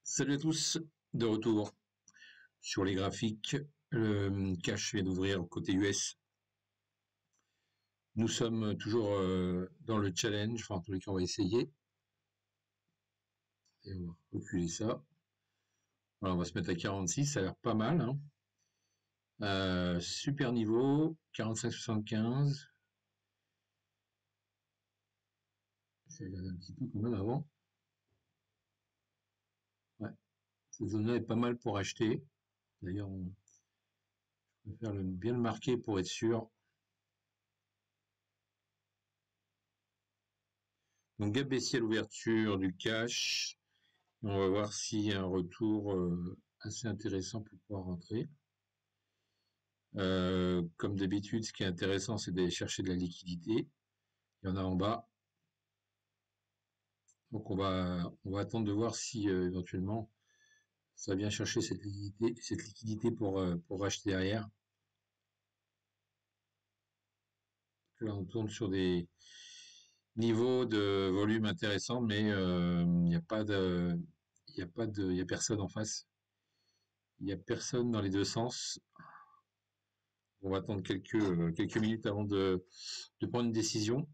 Salut à tous, de retour sur les graphiques. Le cash vient d'ouvrir côté US. Nous sommes toujours dans le challenge, enfin en tous les cas on va essayer. Et on va reculer ça. Voilà, on va se mettre à 46, ça a l'air pas mal. Super niveau, 45,75. Je vais regarder un petit peu quand même avant. Ouais, cette zone-là est pas mal pour acheter. D'ailleurs, je préfère bien le marquer pour être sûr. Donc gap baissier à l'ouverture du cash. Et on va voir s'il y a un retour assez intéressant pour pouvoir rentrer. Comme d'habitude, ce qui est intéressant, c'est d'aller chercher de la liquidité. Il y en a en bas. Donc on va attendre de voir si éventuellement ça vient chercher cette liquidité pour racheter derrière. Là, on tourne sur des niveaux de volume intéressants, mais il n'y a pas de, il y a personne en face. Il n'y a personne dans les deux sens. On va attendre quelques minutes avant de prendre une décision.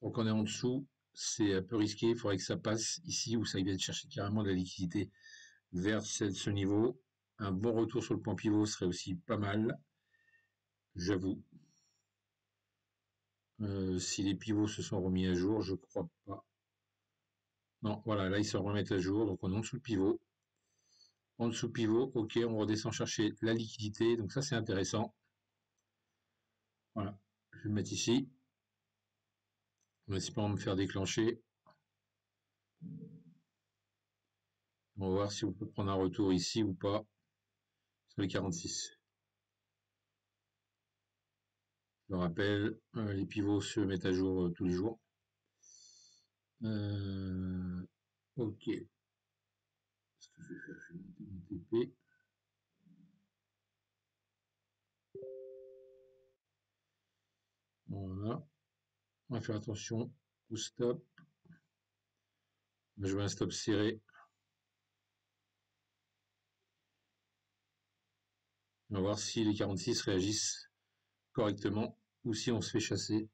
Donc on est en dessous, c'est un peu risqué, il faudrait que ça passe ici où ça vienne chercher carrément de la liquidité vers ce niveau. Un bon retour sur le point pivot serait aussi pas mal, j'avoue. Si les pivots se sont remis à jour, je crois pas. Non, voilà, là ils se remettent à jour, donc on est en dessous le pivot. En dessous le pivot, ok, on redescend chercher la liquidité, donc ça c'est intéressant. Voilà, je vais le mettre ici. En espérant me faire déclencher. On va voir si on peut prendre un retour ici ou pas sur les 46. Je le rappelle, les pivots se mettent à jour tous les jours. Ok. Ce que je vais faire, je vais monter mon TP. Voilà. On va faire attention au stop. Je mets un stop serré. On va voir si les 46 réagissent correctement ou si on se fait chasser.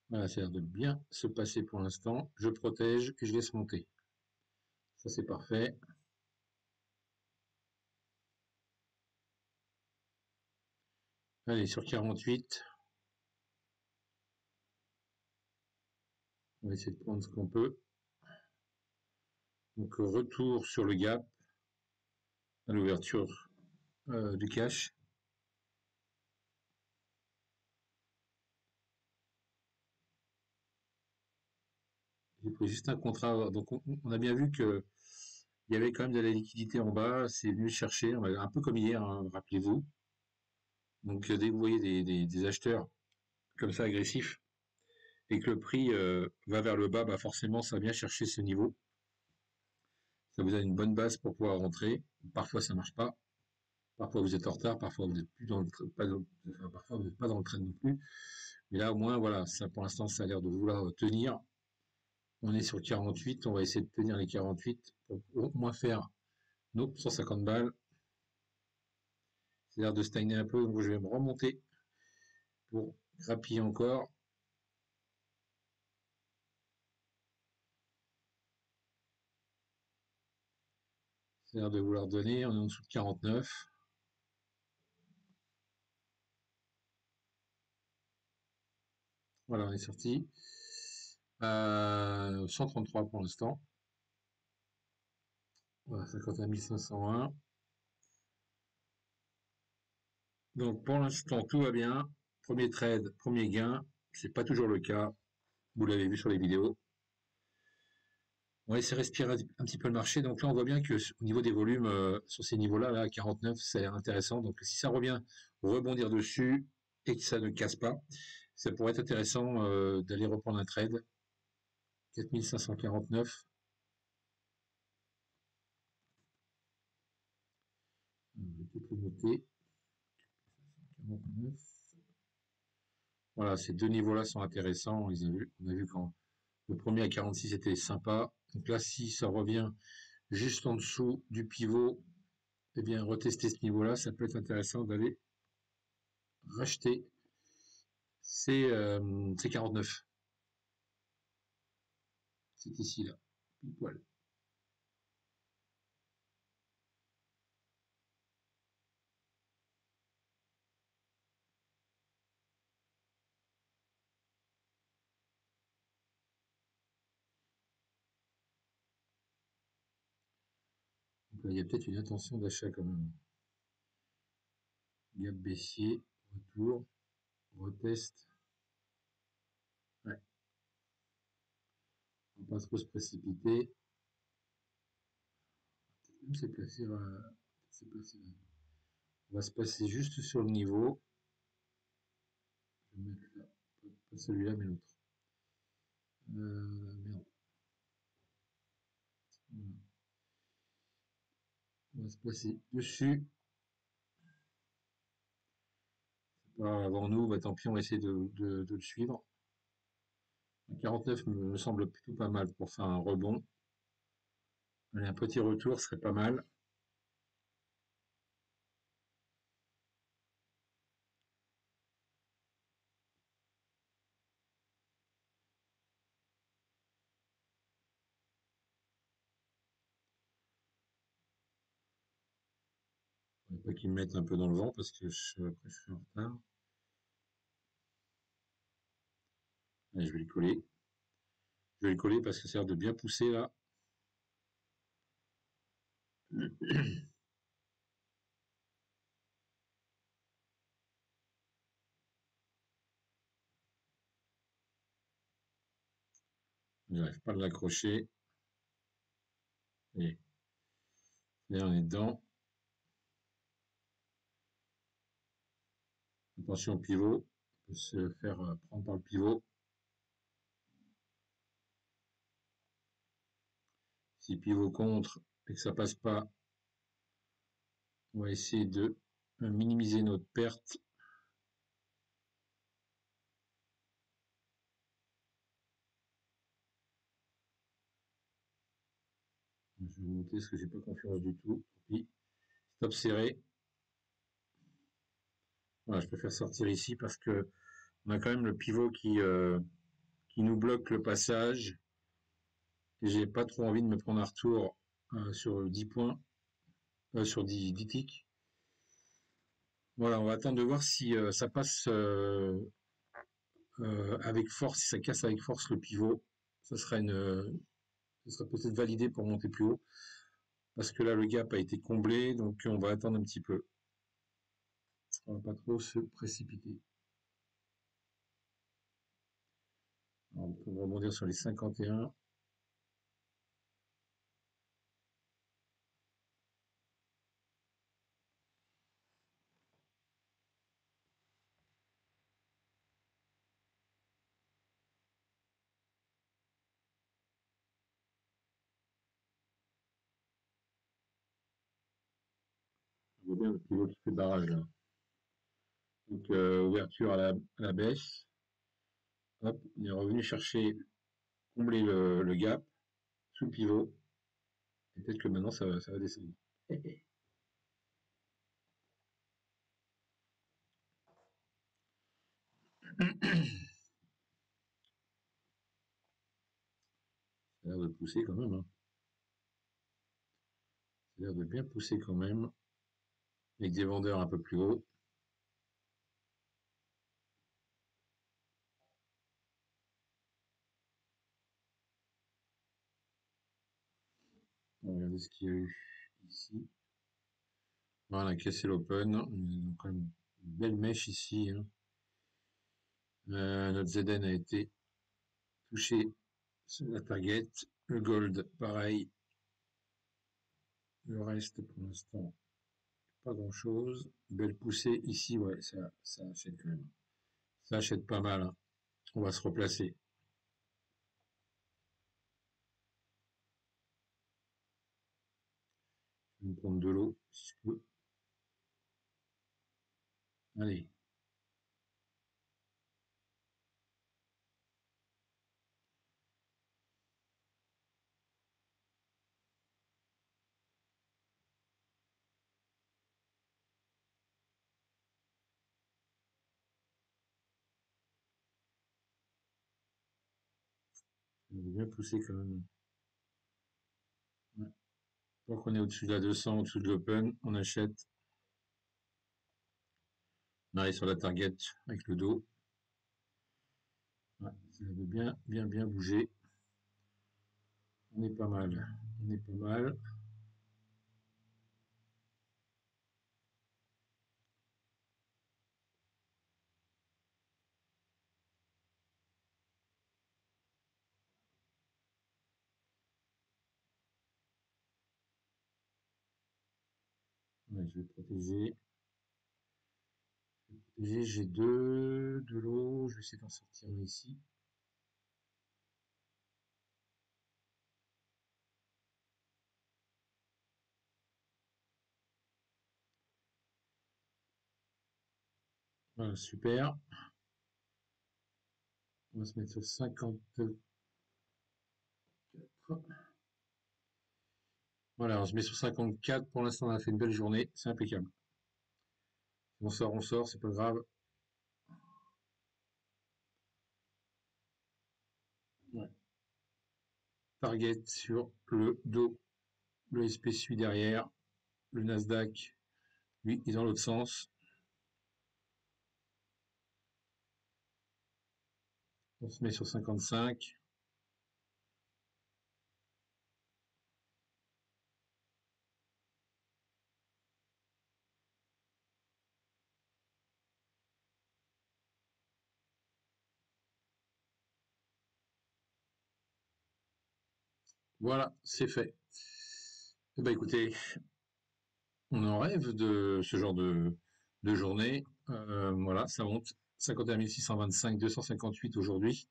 Voilà, ça a l'air de bien se passer pour l'instant. Je protège et je laisse monter. Ça, c'est parfait. Allez, sur 48. On va essayer de prendre ce qu'on peut. Donc, retour sur le gap à l'ouverture du cash. J'ai pris juste un contrat. Donc, on a bien vu que il y avait quand même de la liquidité en bas. C'est venu chercher, un peu comme hier, hein, rappelez-vous. Donc, dès que vous voyez des acheteurs comme ça agressifs et que le prix va vers le bas, bah forcément, ça vient chercher ce niveau. Ça vous donne une bonne base pour pouvoir rentrer. Parfois, ça marche pas. Parfois, vous êtes en retard. Parfois, vous n'êtes plus dans le, parfois, vous n'êtes pas dans le train non plus. Mais là, au moins, voilà, ça, pour l'instant, ça a l'air de vouloir tenir. On est sur 48. On va essayer de tenir les 48 pour au moins faire nos 150 balles. C'est l'air de stagner un peu, donc je vais me remonter pour grappiller encore. C'est l'air de vouloir donner. On est en dessous de 49. Voilà, on est sorti. 133 pour l'instant. Voilà, 51 501. Donc pour l'instant, tout va bien. Premier trade, premier gain. C'est pas toujours le cas. Vous l'avez vu sur les vidéos. On va essayer de respirer un petit peu le marché. Donc là, on voit bien que au niveau des volumes, sur ces niveaux-là, là, 49, ça a l'air intéressant. Donc si ça revient, rebondir dessus et que ça ne casse pas, ça pourrait être intéressant d'aller reprendre un trade. 4549. Je vais peut-être le noter. 49. Voilà, ces deux niveaux-là sont intéressants. On a vu quand le premier à 46 était sympa. Donc là, si ça revient juste en dessous du pivot, eh bien, retester ce niveau-là, ça peut être intéressant d'aller racheter ces 49. C'est ici, là, pile poil. Donc là, il y a peut-être une intention d'achat quand même. Gap baissier, retour, retest. Ouais, on va pas trop se précipiter. Même c'est placé, c'est placé là. On va se passer juste sur le niveau. Je vais mettre là, pas celui-là, mais l'autre. Merde. Voilà. On va se placer dessus. Pas avant nous, bah, tant pis, on va essayer de le suivre. 49 me semble plutôt pas mal pour faire un rebond. Allez, un petit retour serait pas mal. Il faut pas qu'ils me mettent un peu dans le vent parce que après je suis en retard. Allez, je vais le coller. Je vais le coller parce que ça a l'air de bien pousser là. Je n'arrive pas à l'accrocher. Et là, on est dedans. Attention au pivot. On peut se faire prendre par le pivot. Si pivot contre et que ça passe pas, on va essayer de minimiser notre perte. Je vais monter parce que j'ai pas confiance du tout. Puis, stop serré. Voilà, je préfère sortir ici parce que on a quand même le pivot qui nous bloque le passage. Et j'ai pas trop envie de me prendre un retour sur 10 points, sur 10 ticks. Voilà, on va attendre de voir si ça passe avec force, si ça casse avec force le pivot. Ça sera ça sera peut-être validé pour monter plus haut. Parce que là, le gap a été comblé, donc on va attendre un petit peu. On va pas trop se précipiter. Alors, on peut rebondir sur les 51. On voit bien le pivot qui fait barrage là. Donc ouverture à la baisse. Hop, on est revenu chercher, combler le gap sous pivot. Et peut-être que maintenant ça va descendre. Ça a l'air de pousser quand même. Hein. Ça a l'air de bien pousser quand même. Avec des vendeurs un peu plus haut. On va regarder ce qu'il y a eu ici. Voilà, on a cassé l'open. On a quand même une belle mèche ici. Hein. Notre ZN a été touché sur la target. Le gold, pareil. Le reste, pour l'instant, pas grand-chose. Belle poussée ici, ouais, ça achète quand même. Ça achète pas mal. Hein. On va se replacer. Je vais me prendre de l'eau, si je peux. Allez. On est bien poussé quand même. Ouais. Tant qu'on est au-dessus de la 200, au-dessus de l'open, on achète. On arrive sur la target avec le dos. Ouais, ça veut bien bouger. On est pas mal. On est pas mal. Ouais, je vais protéger. J'ai de l'eau. Je vais essayer d'en sortir un ici. Voilà, super. On va se mettre sur 54. Voilà, on se met sur 54. Pour l'instant, on a fait une belle journée. C'est impeccable. On sort, c'est pas grave. Ouais. Target sur le dos. Le SP suit derrière. Le Nasdaq, lui, est dans l'autre sens. On se met sur 55. Voilà, c'est fait. Eh ben, écoutez, on en rêve de ce genre de journée. Voilà, ça monte. 51 625, 258 aujourd'hui.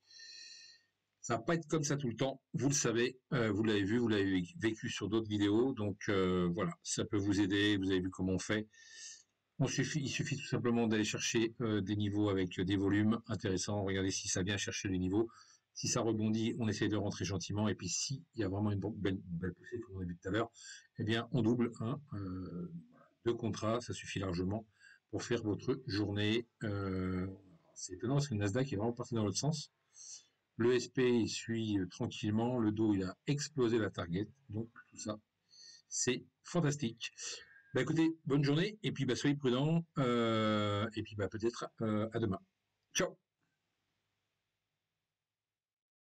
Ça va pas être comme ça tout le temps, vous le savez, vous l'avez vu, vous l'avez vécu sur d'autres vidéos, donc voilà, ça peut vous aider, vous avez vu comment on fait. Il suffit tout simplement d'aller chercher des niveaux avec des volumes intéressants, regardez si ça vient chercher les niveaux. Si ça rebondit, on essaie de rentrer gentiment, et puis s'il y a vraiment une belle poussée, comme on a vu tout à l'heure, eh bien on double deux contrats, ça suffit largement pour faire votre journée. C'est étonnant parce que le Nasdaq est vraiment parti dans l'autre sens. Le SP, il suit tranquillement. Le dos, il a explosé la target. Donc, tout ça, c'est fantastique. Bah, écoutez, bonne journée. Et puis, bah, soyez prudents. Et puis, bah, peut-être à demain. Ciao!